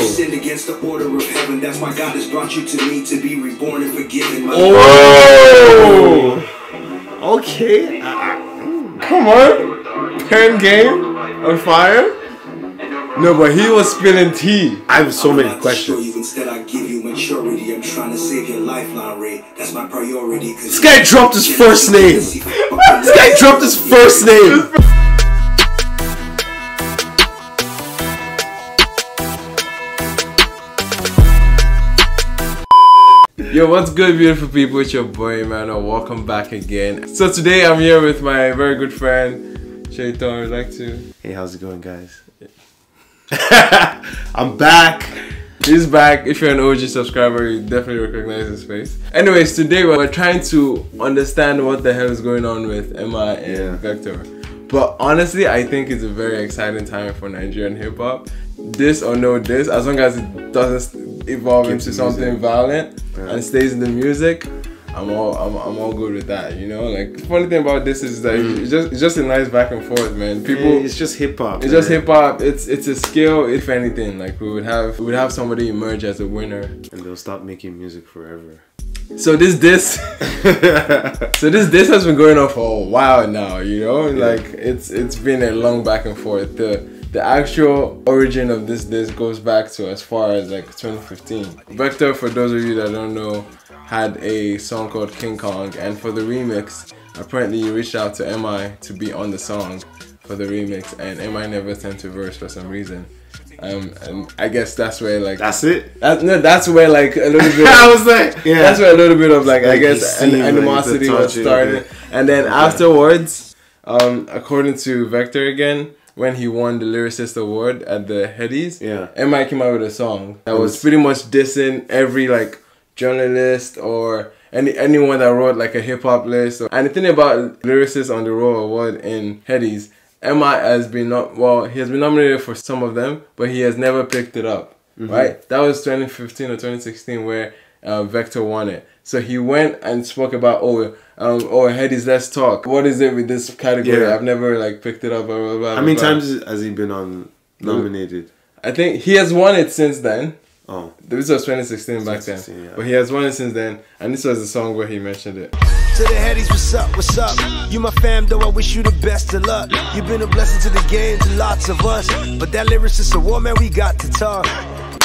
sinned against the order of heaven. That's why God has brought you to me to be reborn and forgiven. Oh! Okay. Come on. Pen game on fire. No, but he was spilling tea. I have so many questions. Instead, I give you maturity. I'm trying to save your lifeline rate. That's my priority. This guy dropped his first name. This guy dropped his first name. Yo, what's good, beautiful people? It's your boy Emmanuel. Welcome back again. So today I'm here with my very good friend Shaitan. I'd like to. Hey, how's it going, guys? I'm back. He's back. If you're an OG subscriber, you definitely recognize his face. Anyways, today we're trying to understand what the hell is going on with M.I and Vector. But honestly, I think it's a very exciting time for Nigerian hip hop. This or no this, as long as it doesn't evolve into something violent and stays in the music, I'm all good with that, you know. Like, the funny thing about this is that it's just a nice back and forth, man. People, it's just hip hop. It's just hip hop. It's a skill. If anything, like we would have somebody emerge as a winner, and they'll stop making music forever. So this has been going on for a while now, you know. Like it's been a long back and forth. The actual origin of this goes back to as far as like 2015. Vector, for those of you that don't know, had a song called King Kong, and for the remix, apparently you reached out to M.I to be on the song for the remix, and M.I never sent to verse for some reason. And I guess that's where like that's it. That's where like a little bit. I was like, yeah. That's where a little bit of like I guess animosity was started, and then afterwards, according to Vector again, when he won the Lyricist Award at the Headies, M.I came out with a song that was pretty much dissing every like journalist or anyone that wrote like a hip hop list. And the thing about Lyricist on the Roll Award in Headies, M.I has been he has been nominated for some of them, but he has never picked it up. Right? That was 2015 or 2016 where Vector won it. So he went and spoke about Headies, let's talk. What is it with this category? I've never like picked it up. Blah, blah, blah, How many times has he been nominated? I think he has won it since then. Oh, this was 2016 back then, but he has won it since then, and this was the song where he mentioned it. To the Headies, what's up, what's up? You my fam, though, I wish you the best of luck. You've been a blessing to the game, to lots of us, but that Lyricist Award, man, we got to talk.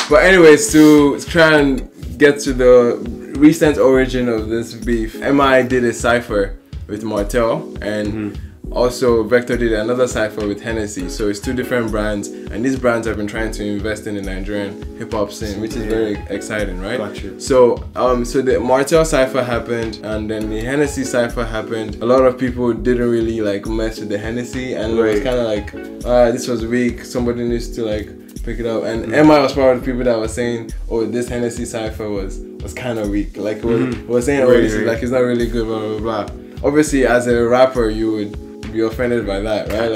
But anyways, to try and get to the recent origin of this beef, M.I did a cypher with Martel, and also Vector did another cypher with Hennessy. So it's two different brands, and these brands have been trying to invest in the Nigerian hip hop scene, which is very exciting, right? Gotcha. So so the Martel cypher happened, and then the Hennessy cypher happened. A lot of people didn't really like mess with the Hennessy, and it was kind of like, this was weak. Somebody needs to like pick it up. And M.I was part of the people that was saying, oh, this Hennessy cypher was kind of weak. Like was saying, oh, this is like it's not really good, blah blah blah. Obviously, as a rapper, you would be offended by that, right?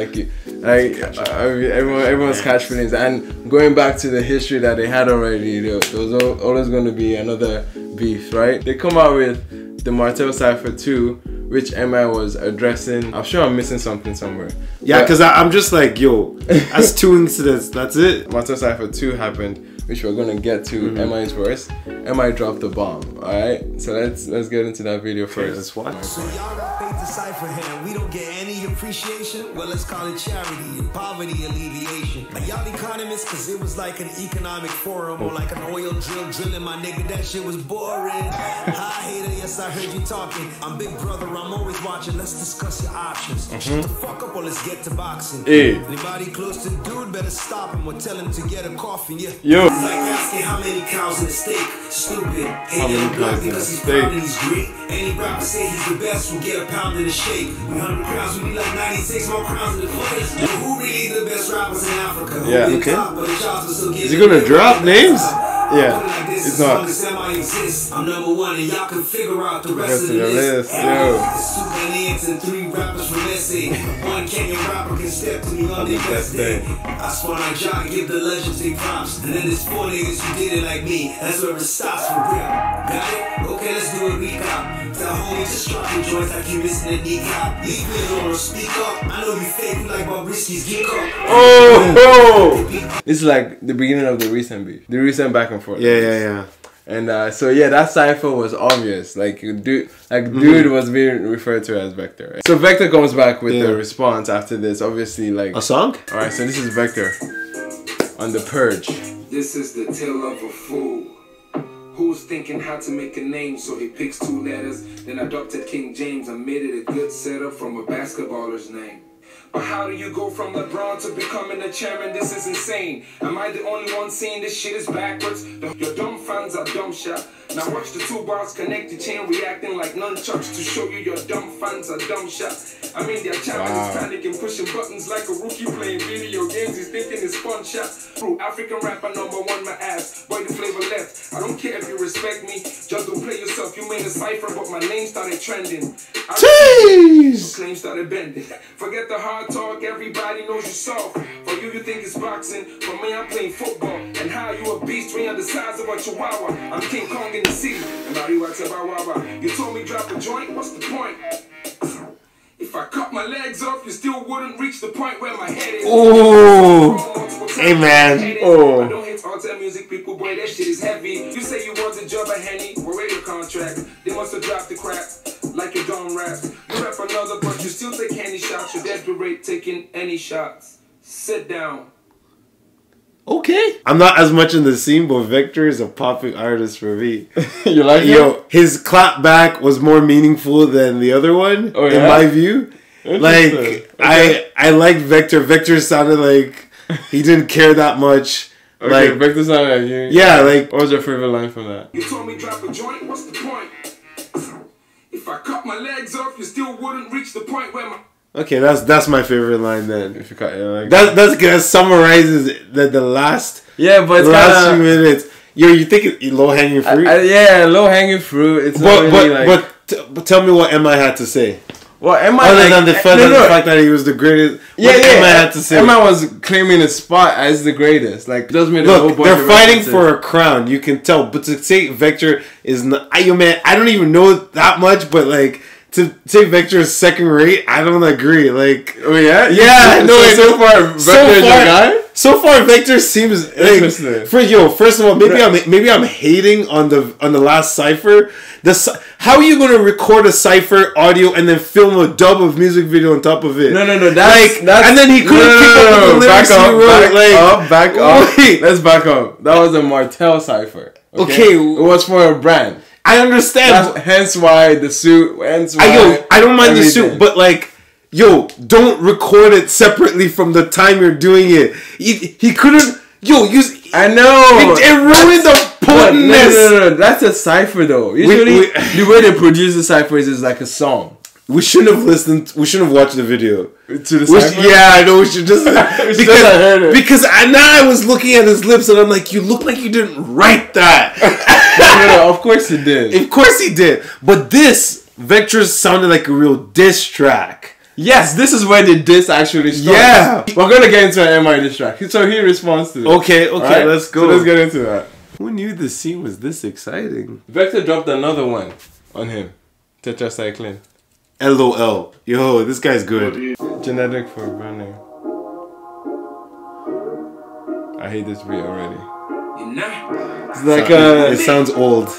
Everyone's catch feelings. And going back to the history that they had already, there was always going to be another beef, right? They come out with the Martel cypher 2, which M.I was addressing. I'm sure I'm missing something somewhere. Yeah, because I'm just like, yo, that's 2 incidents. That's it. Martel cypher 2 happened, which we're gonna get to M.I.'s verse. M.I dropped the bomb. Alright? So let's get into that video first. Let's watch. So y'all got paid to cypher him. We don't get any appreciation. Well, let's call it charity and poverty alleviation. Like y'all economists, cause it was like an economic forum or like an oil drilling. My nigga, that shit was boring. Hi hater, yes I heard you talking. I'm big brother, I'm always watching. Let's discuss your options. Shut the fuck up or let's get to boxing. Anybody close to the dude better stop him or tell him to get a coffin. Yo. It's like asking how many cows in the steak. Stupid. How many cows because he's proud and he's great. Any rapper say he's the best will get a pound in the shake. 100 crowns, we need like 96 more crowns in the place. Who really the best rappers in Africa? Yeah, okay. Is he gonna drop names? Yeah, it's not. I exist. I'm number one and y'all can figure out the rest of the list. It's 2 Ghanaians and 3 rappers from SA. One Kenyan rapper can step to me on their best day. I spun on John, give the legends they props. And then there's 4 niggas who did it like me. That's where it stops for real. Got it? Okay, let's do a recap. Tell homie just drop your joints like you missing a kneecap. Leave me alone or speak up. I know you fake like Bobrisky's geek up. Oh! This is like the beginning of the recent beef. The recent back and forth. Yeah. And so yeah, that cipher was obvious. Like dude was being referred to as Vector. Right? So Vector comes back with the response after this. Obviously, like a song. All right, so this is Vector on The Purge. This is the tale of a fool who's thinking how to make a name, so he picks 2 letters, then adopted King James and made it a good setup from a basketballer's name. But how do you go from LeBron to becoming a chairman? This is insane. Am I the only one seeing this shit is backwards? Your dumb fans are dumb shot. Now watch the 2 bars connect the chain reacting like nunchucks to show you your dumb fans are dumb shots. I mean, their champion is panicking, pushing buttons like a rookie playing video games. He's thinking it's fun shots. Through African rapper #1, my ass. Boy, the flavor left. I don't care if you respect me. Just don't play yourself. You made a cipher, but my name started trending. Jeez! Claims started bending. Forget the hard talk. Everybody knows you soft. For you think it's boxing. For me, I'm playing football. And how you a beast when you're the size of a chihuahua. I'm King Kong in the city. You told me drop a joint. What's the point? If I cut my legs off, you still wouldn't reach the point where my head is. Oh, hey man. Oh. I don't hit alter music, people, boy, that shit is heavy. You say you want a job at Henny, or radio contract. They must have dropped the crap, like you don't rap. You rap another, but you still take Henny shots. You're desperate taking any shots. Sit down. Okay. I'm not as much in the scene, but Vector is a popping artist for me. You like him? Yo, his clap back was more meaningful than the other one, in my view. Like, okay. I like Vector. Vector sounded like he didn't care that much. Okay, like, Vector sounded like you. Yeah, like... What was your favorite line from that? You told me drop a joint, what's the point? If I cut my legs off, you still wouldn't reach the point where my... Okay, that's my favorite line then. If you cut, like that summarizes the last last few minutes. Yo, you think it's low hanging fruit? Yeah, low hanging fruit. It's but tell me what M.I had to say. Well, M.I other than the fact that he was the greatest. Yeah, M.I had to say. M.I was claiming a spot as the greatest. Like, just made look, they're fighting for a crown. You can tell, but to say Vector is not. I don't even know that much, but like. To say Vector is second rate, I don't agree. Like, oh yeah, yeah. So far, Vector is your guy. So far, Vector seems like first of all, maybe I'm hating on the last cipher. How are you going to record a cipher audio and then film a dub of music video on top of it? No. That's and then he couldn't keep up with the lyrics he wrote. Back up. Let's back up. That was a Martell cipher. Okay, it was for a brand. I understand. Hence why the suit. I don't mind the suit, but like, yo, don't record it separately from the time you're doing it. He couldn't. Yo, I know. It ruined the potentness. No. That's a cipher though. Usually, the way they produce the ciphers is like a song. We shouldn't have listened. We shouldn't have watched the video. To the cipher? Yeah, I know. We should just because I was looking at his lips and I'm like, you look like you didn't write that. No, of course he did. Of course he did. But this Vector sounded like a real diss track. Yes, this is where the diss actually starts. Yeah, we're gonna get into an M.I diss track. So he responds to it. Okay, right? Let's go. So let's get into that. Who knew the scene was this exciting? Vector dropped another one on him. Tetracycline. LOL. Yo, this guy's good. Genetic for brand name. I hate this beat already. It's like it sounds old.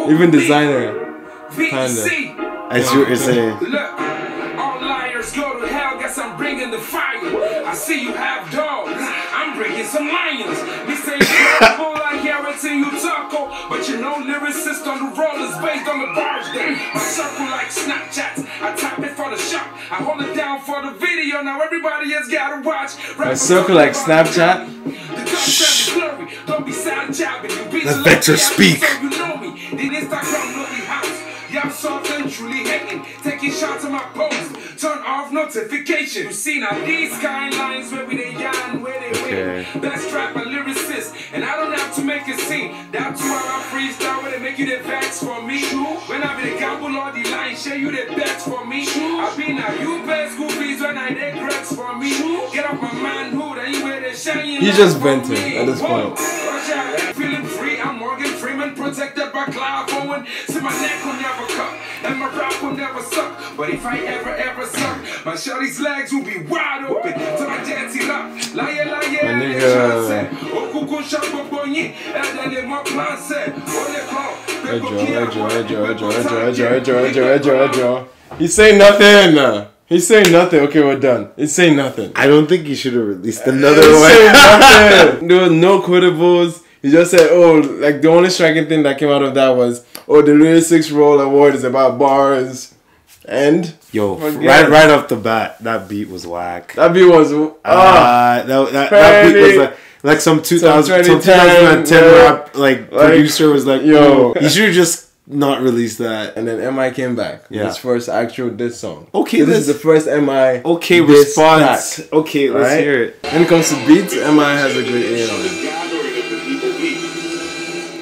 Even designer. Panda. I see what you're saying. Look, all liars go to hell. Guess I'm bringing the fire. I see you have dogs. I'm bringing some lions. Me say bull, I hear it till you taco. But you know, lyricist on the rollers based on the bars there. My circle like Snapchat. I tap it for the shot. I hold it down for the video. Now everybody has got to watch. My circle like Snapchat. Shh. Don't be sad jabbing. Let Vector speak. You know me. The Instagram lovely house. Y'all soft and truly hating. Taking shots of my post. Turn off notifications. You see now these kind lines where we they yarn, where they win. Best rap and lyricist. And I don't have to make a scene. That's why I freestyle when they make you the vex for me. When I be the gamble all the line, share you the bets for me. I be now you best school fees when I dey greats for me. Get off my manhood and you wear the shiny. He's just venting at this point. Feeling free, I'm Morgan Freeman, protected by Clive Owen. See my neck will never cut, and my rap will never suck. But if I ever suck, my shorty's legs will be wide open. To my dancing up, liar, He's saying nothing. He's saying nothing. Okay, we're done. He's saying nothing. I don't think he should have released another one. Saying nothing. There was no quotables. He just said, oh, like the only striking thing that came out of that was, oh, the Lyrics Roll Award is about bars. And yo, right off the bat, that beat was whack. That beat was that beat was like some 2010 rap like producer was like, yo, you should have just not released that. And then M.I came back with his first actual diss song. Okay, so this is the first M.I. response. Track. Okay, let's hear it. When it comes to beats, M.I. has a good ear on it.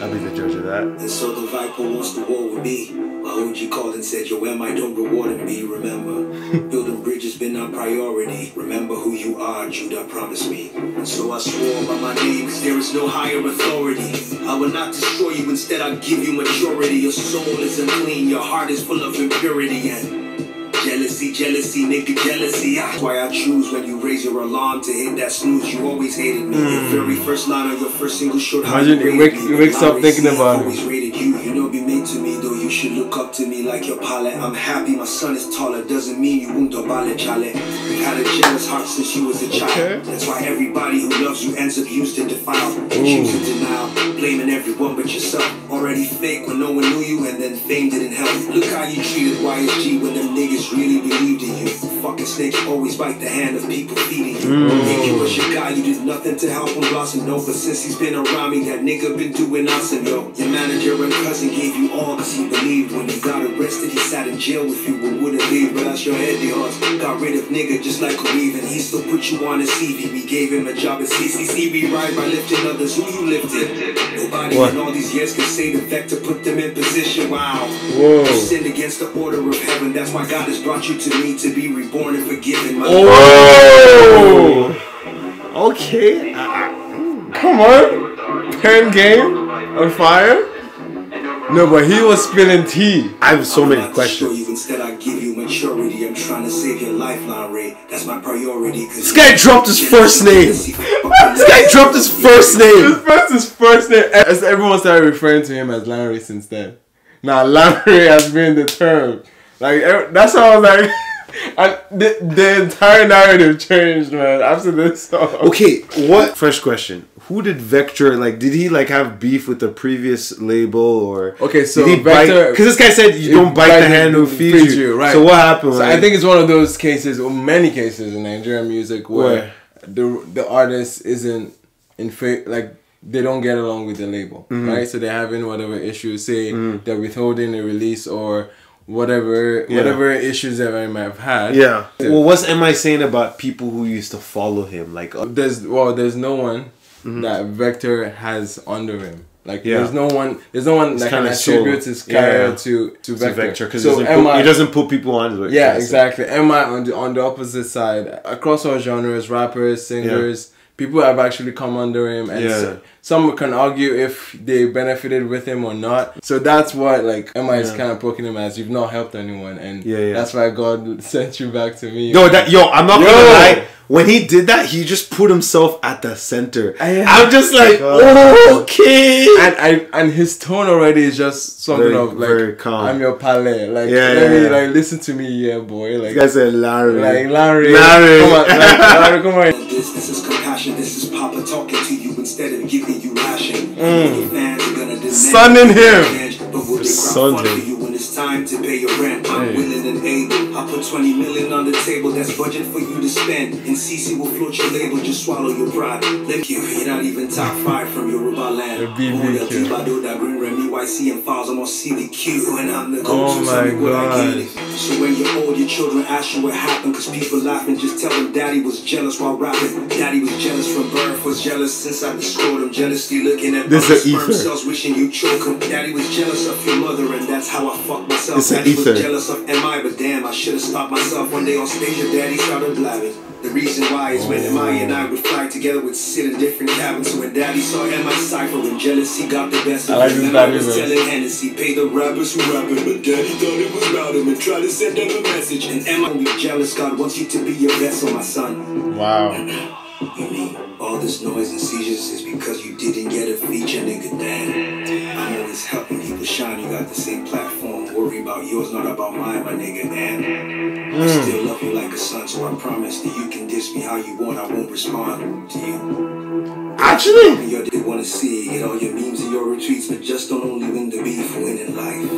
I'll be the judge of that. And so the Viper wants to war with me. My OG called and said, yo, M.I. don't reward me, remember. Building bridges been our priority. Remember who you are, Judah promised me. And so I swore by my name, cause there is no higher authority. I will not destroy you, instead I'll give you maturity. Your soul is unclean, your heart is full of impurity. And jealousy, nigga, jealousy. That's why I choose when you raise your alarm to hit that snooze. You always hated me. Your very first line of your first single showed how you wakes up thinking about it. Always rated you. You know, be made to me, though you should look up to me like your pilot. I'm happy my son is taller, doesn't mean you won't abale chale. You've had a jealous heart since you was a child. That's why everybody who loves you ends up used to defile. Choosing denial, blaming everyone but yourself. Already fake when no one knew you, and then fame didn't help. Look how you treated YSG when them niggas really believed in you. Fucking snakes always bite the hand of people feeding you. Thinking was your guy, you did nothing to help him blossom. No, but since he's been around me, that nigga been doing awesome, yo. Your manager and cousin gave you all cause he believed. When you got arrested, he sat in jail with you but wouldn't leave. But that's your head, the odds. Got rid of nigga just like Kareem, and he still put you on his CV. We gave him a job at CCC. We ride by lifting others. Who you lifted? Nobody in all these years can say the vector put them in position. Wow. You sinned against the order of heaven. That's why God has brought you to me to be reborn and forgiven. Okay. Come on. Pen game on fire. No, but he was spilling tea. I have so many questions. Instead, I give you maturity. I'm trying to save your lifeline rate. That's my priority. This guy dropped his first name. This guy dropped his first name. His first name. As everyone started referring to him as Larry since then. Now, Larry has been the term. Like, that's how I was like... And the entire narrative changed, man, after this song. Okay, what? First question. Who did Vector, like, did he, like, have beef with the previous label, or... Okay, so did he Vector... Because this guy said you don't bite the hand who feeds you. Right. So what happened? So I think it's one of those cases, or many cases in Nigerian music, where the artist isn't in like, they don't get along with the label, right? So they're having whatever issues, say they're withholding a release or... whatever issues that I might have had. Yeah. Well, what's M.I saying about people who used to follow him? Like, there's no one that Vector has under him. Like, there's no one that can attribute his career to Vector. Because so he doesn't put people on it. Yeah, exactly. M.I on the opposite side, across all genres, rappers, singers. People have actually come under him, and some can argue if they benefited with him or not. So that's what, like, M.I is kind of poking him as, you've not helped anyone, and that's why God sent you back to me. I'm not gonna lie. When he did that, he just put himself at the center. I'm just like, okay. And his tone already is just something of like, very calm. I'm your pale. Like, like, listen to me, yeah, boy. Like, this guy said Larry. Like, Larry. Come on, Larry, come on. This is compassion. This is Papa talking to you instead of giving you ration. Fans are gonna demand. Sunning him. But will they crowdfund for you when it's time to pay your rent? I'm willing and able. I put 20 million on the table. That's budget for you to spend. And CC will float your label. Just swallow your pride. You're not even top 5 from Yoruba land. The BBQ. Oh my god. So when you're old, your children ask you what happened, cause people laughing, just tell them daddy was jealous while rapping. Daddy was jealous from birth, was jealous since I destroyed him. Jealously looking at my sperm cells, wishing you choke him. Daddy was jealous of your mother, and that's how I fucked myself. Daddy was jealous of M.I, but damn, I should've stopped myself. One day on stage, your daddy started blabbing. The reason why is when M.I and I would fly together, would sit in different cabins. So when daddy saw M.I cipher, when jealousy got the best of him, and I was telling Hennessy, pay the rappers who rapping, but daddy thought it was about him and tried to send them a message. And M.I be jealous, God wants you to be your vessel, my son. Wow. You mean all this noise and seizures is because you didn't get a feature, nigga? Damn. I'm always helping people shine. You got the same platform. Worry about yours, not about mine, my nigga. Damn. I still love you like a son, so I promise that you can diss me how you want. I won't respond to you. Actually, you did want to see get all your memes and your retweets, but just don't only win the beef, win in life.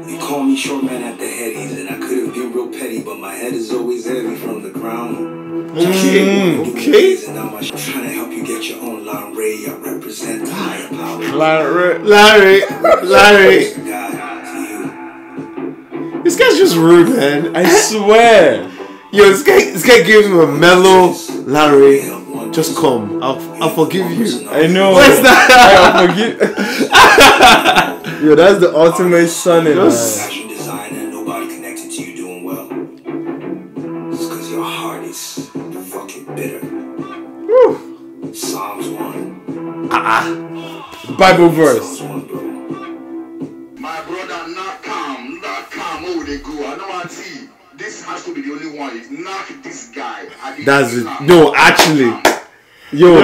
You call me short man at the headies, and I could have been real petty, but my head is always heavy from the crown. Okay. And I'm trying to help you get your own Larry. I represent higher power. Larry. This guy's just rude, man. I swear. Yo, this guy gave him a mellow Larry. Just come. I'll forgive you. I know. What's that? I'll forgive. Yo, that's the ultimate son in Fashion designer and nobody connected to you doing well. It's because your heart is fucking bitter. Woo. Psalms 1. Bible verse. Psalms 1, bro. My brother, not calm. Oh, they go. I know I see. This has to be the only one. It's not this guy. That's it. No, actually. Yo,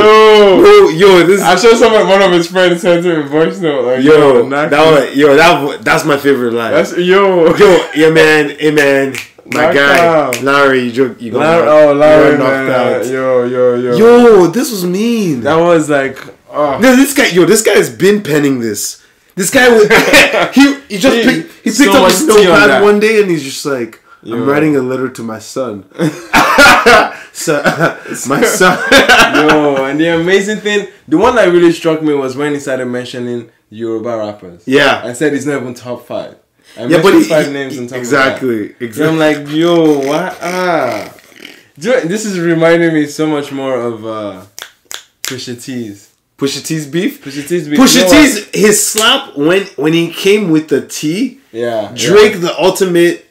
this. I showed one of his friends sent him a voice note. Like, that's my favorite line. Yeah, man, hey man, my guy, Larry, you got Larry, knocked out. Yo, this was mean. That was like, this guy's been penning this. This guy was he picked up his notepad one day and he's just like, I'm writing a letter to my son. My son. Yo, and the amazing thing, the one that really struck me was when he started mentioning Yoruba rappers. Yeah. And said he's not even top 5. But he 5 names on top exactly. So I'm like, yo, what? This is reminding me so much more of Pusha T's. Pusha T's beef? Pusha T's beef. Pusha T's, his slap when he came with the T, Drake, the ultimate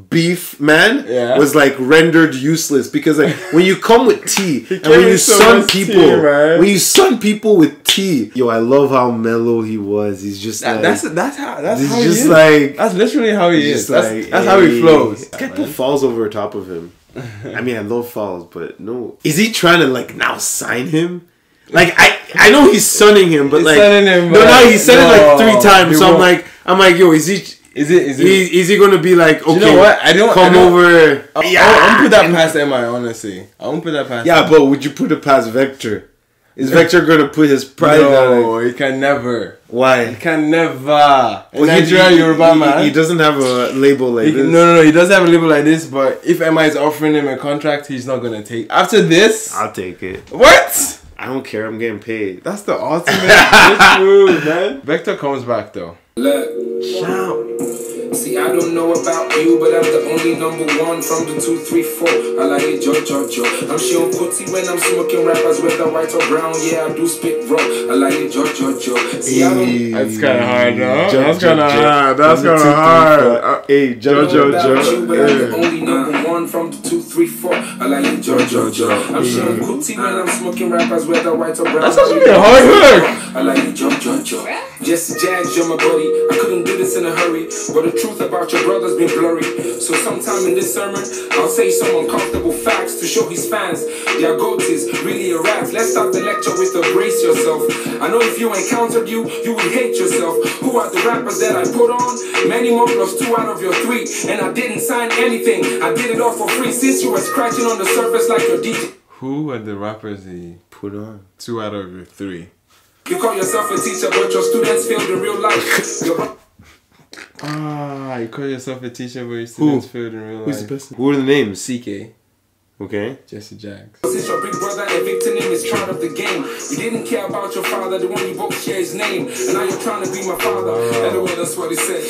beef man, was like rendered useless because like when you come with T and when you sun people with T, yo, I love how mellow he was. He's just like that's how he is. Like that's literally how he is. That's how he flows. This guy put Falls over top of him. I mean, I love Falls, but no, is he trying to like now sign him? Like I know he's sunning him, but like he said it like 3 times. So I'm like, yo, is he gonna be like, okay, you know what? I don't over? I won't put that past M.I, honestly. I won't put that past. Yeah, but would you put it past Vector? Is Vector gonna put his pride down? No, he can never. Why? He can never. Nigerian Yoruba man. He doesn't have a label like this. No, he doesn't have a label like this. But if M.I is offering him a contract, he's not gonna take. After this, I'll take it. What? I don't care. I'm getting paid. That's the ultimate bitch move, man. Vector comes back though. Look. Shout. See, I don't know about you, but I'm the only number 1 from the 2, 3, 4. I like it, Joe. I'm showing Kuti when I'm smoking rappers, whether white or brown. Yeah, I do spit raw. I like it, Joe. See, I don't. That's kind of hard, though. That's kind of hard. That's kind of hard. Hey, Joe. But I'm the only number 1 from the 2, 3, 4. I like it, Joe. I'm showing Kuti when I'm smoking rappers, whether white or brown. That's actually a hard hook. I like it, Joe. Jesse Jags, you're my buddy. I couldn't do this in a hurry, but the truth about your brother's been blurry. So sometime in this sermon, I'll say some uncomfortable facts to show his fans their goat is really a rat. Let's start the lecture with a brace yourself. I know if you encountered you would hate yourself. Who are the rappers that I put on? Many more plus 2 out of your 3. And I didn't sign anything. I did it all for free since you were scratching on the surface like your DJ. Who are the rappers he put on? 2 out of your 3. You call yourself a teacher, but your students failed in real life. You call yourself a teacher, but your students failed in real life. Who's the person? Who are the names? CK. Okay. Jesse Jags. Since your big brother and Victor name is child of the game, you didn't care about your father, the one you both share his name, and now you're trying to be my father. Anyway, that's what he said.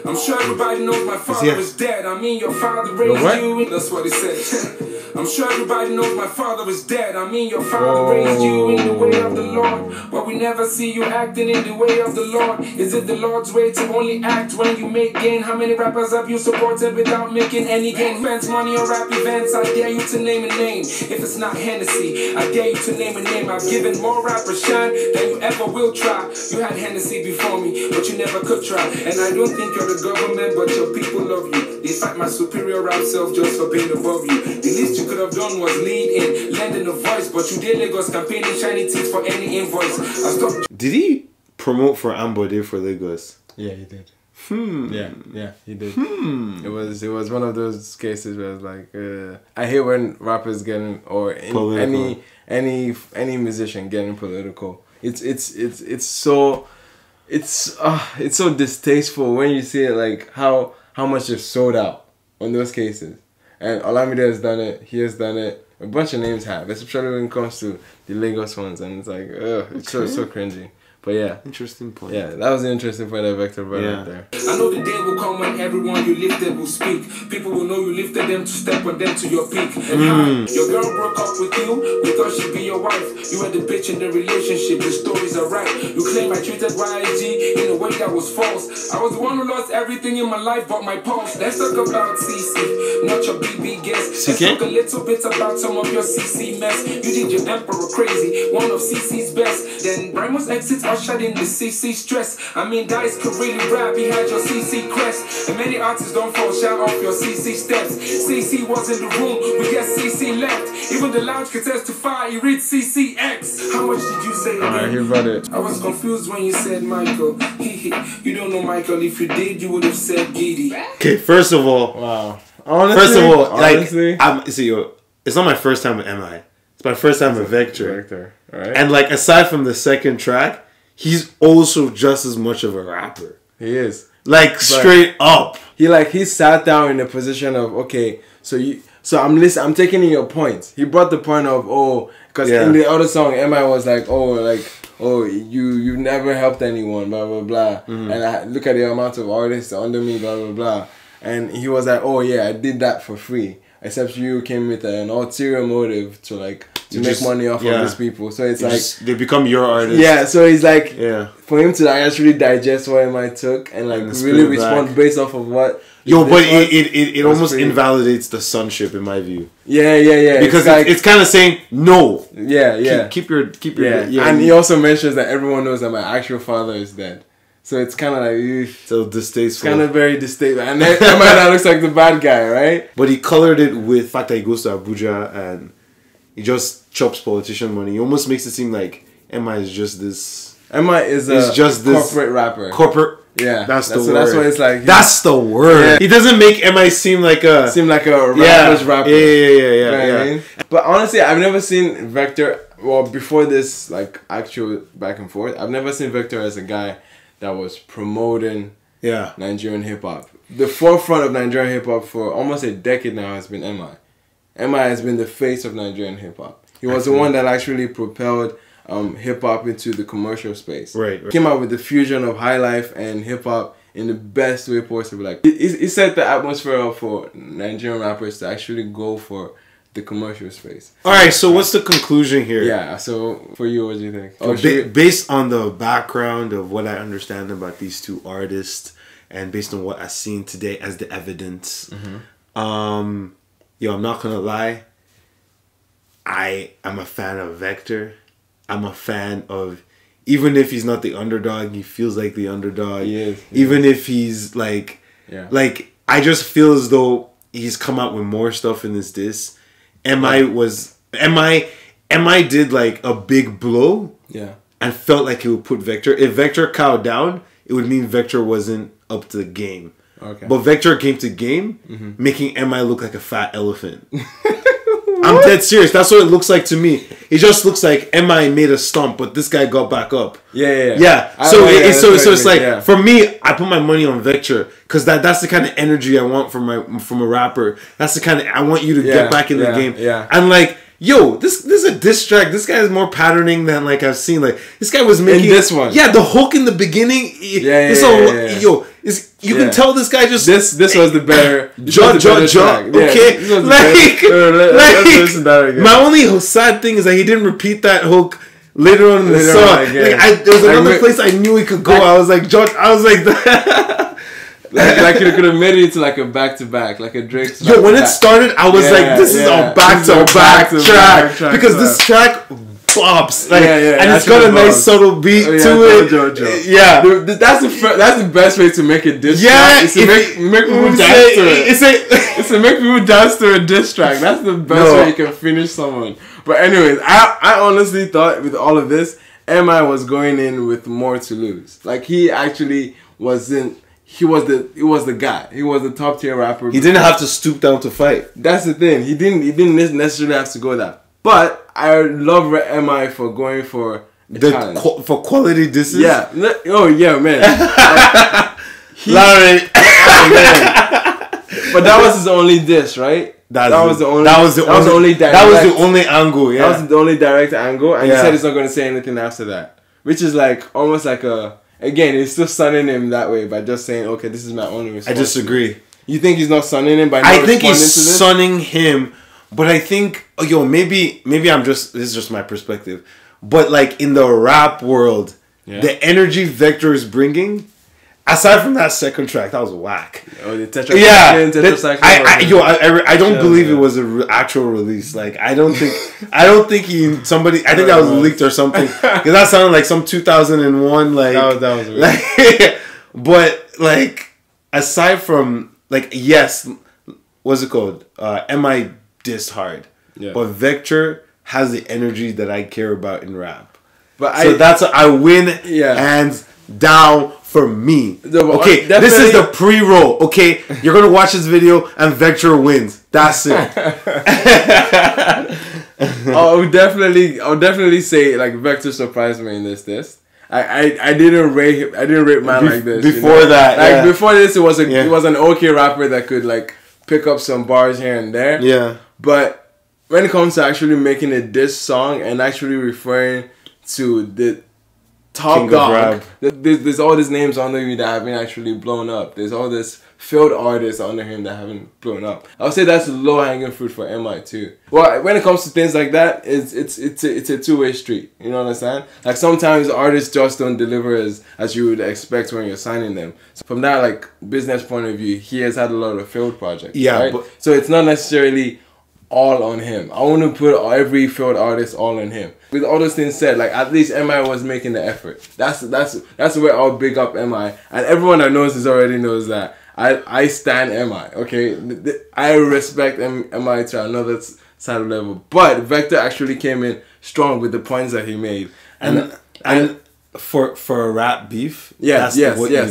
I'm sure everybody knows my father is dead. I mean, your father raised you. That's what he said. I'm sure everybody knows my father is dead. I mean, your father raised you in the way of the Lord, but we never see you acting in the way of the Lord. Is it the Lord's way to only act when you make gain? How many rappers have you supported without making any gain? Spends money on rap events, I dare you to name a name. If it's not Hennessy, I dare you to name a name. I've given more rappers shine than you ever will try. You had Hennessy before me, but you never could try. And I don't think you're the government, but your people love you. They fight my superior rap self just for being above you. The least you could have done was lead in, lending a voice, but you did Lagos campaigning shiny teeth for any invoice. Did he promote for Ambode for Lagos? Yeah, he did. Yeah, he did. It was one of those cases where it's like, I hate when rappers getting or any musician getting political. It's so distasteful when you see it, like how much they've sold out on those cases. And Olamide has done it. He has done it. A bunch of names have, especially when it comes to the Lagos ones, and it's like, it's so cringy. But yeah. Interesting point. Yeah, that was an interesting point that Vector brought up there. I know the day will come when everyone you lifted will speak. People will know you lifted them to step on them to your peak. And hi, your girl broke up with you. We thought she'd be your wife. You were the bitch in the relationship. The stories are right. You claim I treated YG in a way that was false. I was the one who lost everything in my life but my pulse. Let's talk about CC, not your BB guest. Let's talk a little bit about some of your CC mess. You did your emperor crazy, one of CC's best. Then Ramos exits ushered in the CC stress. I mean, guys could really rap, he had your CC crest. And many artists don't fall shy off your CC steps. CC was in the room, we guess CC left. Even the lounge could testify, he read CCX. How much did you say? Alright, here about it. I was confused when you said Michael. You don't know Michael. If you did, you would have said Giddy. Okay, first of all, wow. Honestly, it's not my first time with M.I. It's my first time with Vector. Right. And like, aside from the second track, he's also just as much of a rapper. He is. Like, straight up. He sat down in a position of, okay, so I'm taking in your points. He brought the point of, because in the other song, M.I was like, you never helped anyone, blah, blah, blah. And I look at the amount of artists under me, blah, blah, blah. And he was like, I did that for free. Except you came with an ulterior motive to make money off of these people. So it's they become your artists. Yeah, so it's like for him to actually digest what M.I took and really respond based off of what. It almost invalidates the sonship in my view. Yeah. Because it's kind of saying no. Yeah. Keep your. And he also mentions that everyone knows that my actual father is dead. So it's kind of like so distasteful. It's kind of very distasteful, and M.I looks like the bad guy, right? But he colored it with the fact that he goes to Abuja and he just chops politician money. He almost makes it seem like M.I is just this. M.I is just this corporate rapper. Yeah, that's the word. That's what it's like. That's the word. Yeah. He doesn't make M.I seem like a rapper. Yeah. But honestly, I've never seen Vector. Well, before this, actual back and forth, I've never seen Vector as a guy that was promoting Nigerian hip hop. The forefront of Nigerian hip hop for almost a decade now has been M.I. M.I has been the face of Nigerian hip hop. He was the one that actually propelled hip hop into the commercial space. Right. Came out with the fusion of high life and hip hop in the best way possible. He set the atmosphere up for Nigerian rappers to actually go for the commercial space. Alright, so what's the conclusion here? Yeah, so for you, what do you think? Based on the background of what I understand about these two artists and based on what I've seen today as the evidence, I'm not gonna lie, I am a fan of Vector. I'm a fan of, even if he's not the underdog, he feels like the underdog. Even if he's I just feel as though he's come out with more stuff in this disc. M.I did a big blow and felt like it would put Vector. If Vector cowed down, it would mean Vector wasn't up to the game. Okay. But Vector came to game, making M.I look like a fat elephant. I'm dead serious. That's what it looks like to me. It just looks like M.I made a stump, but this guy got back up. Yeah. So it's like for me, I put my money on Vector because that's the kind of energy I want from a rapper. That's the kind of I want you to get back in the game. Yeah. And like, yo, this is a diss track. This guy is more patterning than like I've seen. Like this guy was making in this one. Yeah, the hook in the beginning. Yo, you can tell this guy just this was the better. Okay, my only sad thing is that he didn't repeat that hook later on in the song. There was another place I knew he could go. I was like, George. I was like. Like you could have made it into like a back-to-back, like a Drake's. Yo, when it started, I was like, "This is a back-to-back track because this track bops, like, and it's got a nice subtle beat to it." Yeah, that's the best way to make a diss track. It's to make people dance to it. It's to make people dance to a diss track. That's the best way you can finish someone. But anyways, I honestly thought with all of this, M.I was going in with more to lose. Like he actually wasn't. He was the guy. He was the top tier rapper. He didn't have to stoop down to fight. That's the thing. He didn't necessarily have to go that. But I love M.I for going for for quality disses. Yeah. Oh yeah, man. Larry. But that was his only diss, right? That was the only angle. Yeah. That was the only direct angle, and he said he's not going to say anything after that, which is like almost like a. Again, he's still sunning him that way by just saying, "Okay, this is my only response." I disagree. You think he's not sunning him by not I think he's sunning him, but I think maybe this is just my perspective, but like in the rap world, the energy Vector is bringing, aside from that second track, that was whack. Oh, the tetracycline. I don't believe it was an actual release. Like I don't think I think that was leaked or something because that sounded like some 2001 like that was weird. Like, but like aside from like yes, what's it called? M.I dissed hard, but Vector has the energy that I care about in rap. But that's I win hands down. For me. Okay, this is the pre-roll. Okay, you're going to watch this video and Vector wins. That's it. I'll definitely say like Vector surprised me in this. I didn't rate man like this. Before that. Like before this it was an okay rapper that could like pick up some bars here and there. Yeah. But when it comes to actually making a diss song and actually referring to the top dog. There's all these names under him that haven't actually blown up. There's all this field artists under him that haven't blown up. I would say that's low hanging fruit for M.I too. Well, when it comes to things like that, it's a two-way street. You know what I'm saying? Like sometimes artists just don't deliver as you would expect when you're signing them. So from that like business point of view, he has had a lot of failed projects. Yeah, right? So it's not necessarily all on him. I want to put every field artist all on him. With all those things said, like at least M.I was making the effort. That's where I'll big up M.I. And everyone that knows this already knows that I stand M.I. Okay, I respect M.I to another side of level. But Vector actually came in strong with the points that he made, and for a rap beef, yes, you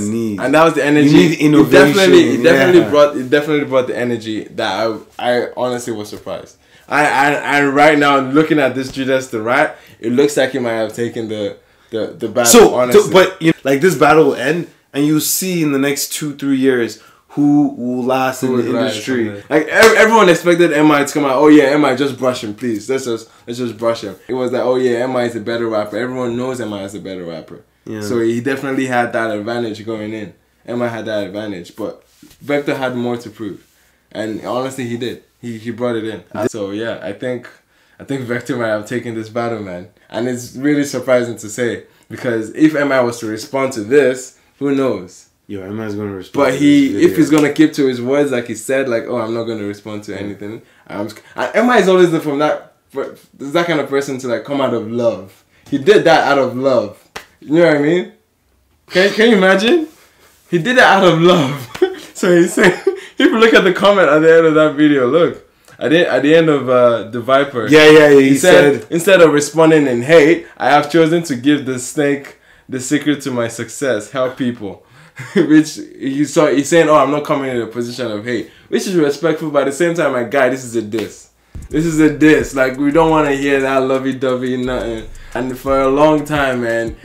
need, and that was the energy. You need innovation. It definitely brought the energy that I honestly was surprised. And right now looking at this Judas the Rat, it looks like he might have taken the battle. So, honestly. But like this battle will end, and you see in the next 2-3 years who will last in the industry. Like everyone expected M.I to come out. Oh yeah, M.I just brush him, please. Let's just brush him. It was like, oh yeah, M.I is a better rapper. Everyone knows M.I is a better rapper. Yeah. So he definitely had that advantage going in. M.I had that advantage, but Vector had more to prove, and honestly, he did. He brought it in. So yeah, I think Vector might have taken this battle, man, and it's really surprising to say because if M.I was to respond to this, who knows? Yo, M.I.'s gonna respond. But if he's gonna keep to his words, like he said, like, oh, I'm not gonna respond to anything. And M.I is always from that kind of person to like come out of love. He did that out of love. You know what I mean? Can you imagine? He did it out of love. So he's saying, if you look at the comment at the end of that video, look at the end of the Viper. Yeah. He said instead of responding in hate, I have chosen to give the snake the secret to my success. Help people. Which he's saying, oh, I'm not coming in a position of hate, which is respectful, but at the same time, my guy, this is a diss. This is a diss. Like, we don't want to hear that lovey-dovey nothing. And for a long time, man,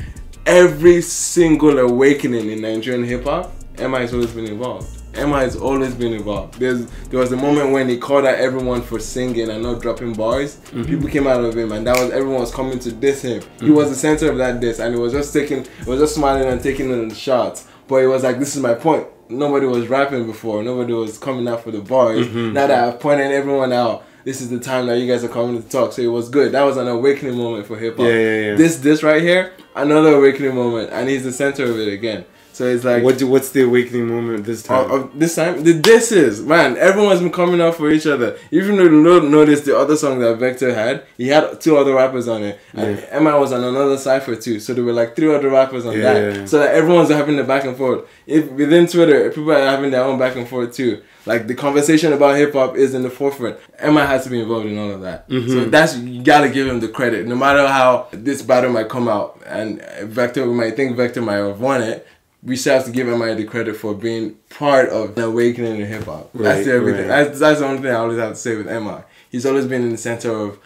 every single awakening in Nigerian hip-hop, M.I has always been involved. M.I has always been involved. There was a moment when he called out everyone for singing and not dropping bars. People came out of him, and everyone was coming to diss him. He was the center of that diss, and he was just smiling and taking the shots. But he was like, this is my point. Nobody was rapping before. Nobody was coming out for the bars. Now that I've pointed everyone out, this is the time that you guys are coming to talk. So it was good. That was an awakening moment for hip hop. Yeah. This right here, another awakening moment, and he's the center of it again. So it's like, what's the awakening moment this time? This time, this is, man, everyone's been coming out for each other. Even though you don't notice the other song that Vector had, he had 2 other rappers on it. And M.I was on another cypher too. So there were like 3 other rappers on that. Yeah. So that everyone's having the back and forth. If within Twitter, people are having their own back and forth too. Like, the conversation about hip hop is in the forefront. M.I has to be involved in all of that. So you gotta give him the credit. No matter how this battle might come out, and Vector, we might think Vector might have won it, we still have to give M.I the credit for being part of the awakening in hip hop. That's everything. That's the only thing I always have to say with M.I. He's always been in the center of,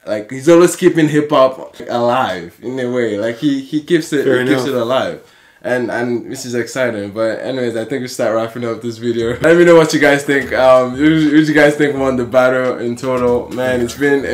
like, he's always keeping hip hop alive in a way. Like, he keeps it alive. And this is exciting. But anyways, I think we start wrapping up this video. Let me know what you guys think. Who you guys think won the battle in total? Man, it's been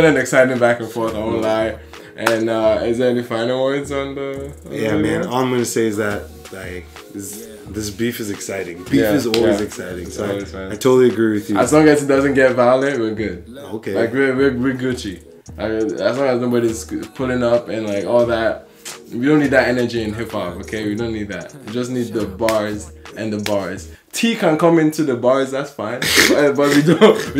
an exciting back and forth, I won't lie. And is there any final words on the? Man. All I'm gonna say is that, like, this beef is exciting. Beef is always exciting. So I totally agree with you. As long as it doesn't get violent, we're good. Okay. Like, we're Gucci. As long as nobody's pulling up and like all that. We don't need that energy in hip hop, okay? We don't need that. We just need the bars and the bars. T can come into the bars, that's fine. But we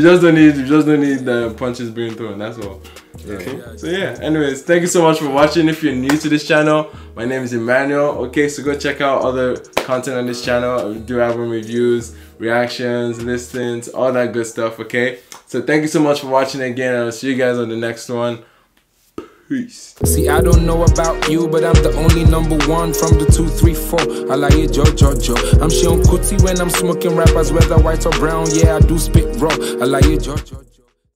just don't need the punches being thrown, that's all. Okay. So yeah, anyways, thank you so much for watching. If you're new to this channel, my name is Emmanuel. Okay, so go check out other content on this channel. We do album reviews, reactions, listings, all that good stuff, okay? So thank you so much for watching again. I'll see you guys on the next one. Peace. See, I don't know about you, but I'm the only #1 from the 2, 3, 4. I like it, Joe. I'm Sean Kuti when I'm smoking rappers, whether white or brown. Yeah, I do spit raw. I like it, Joe.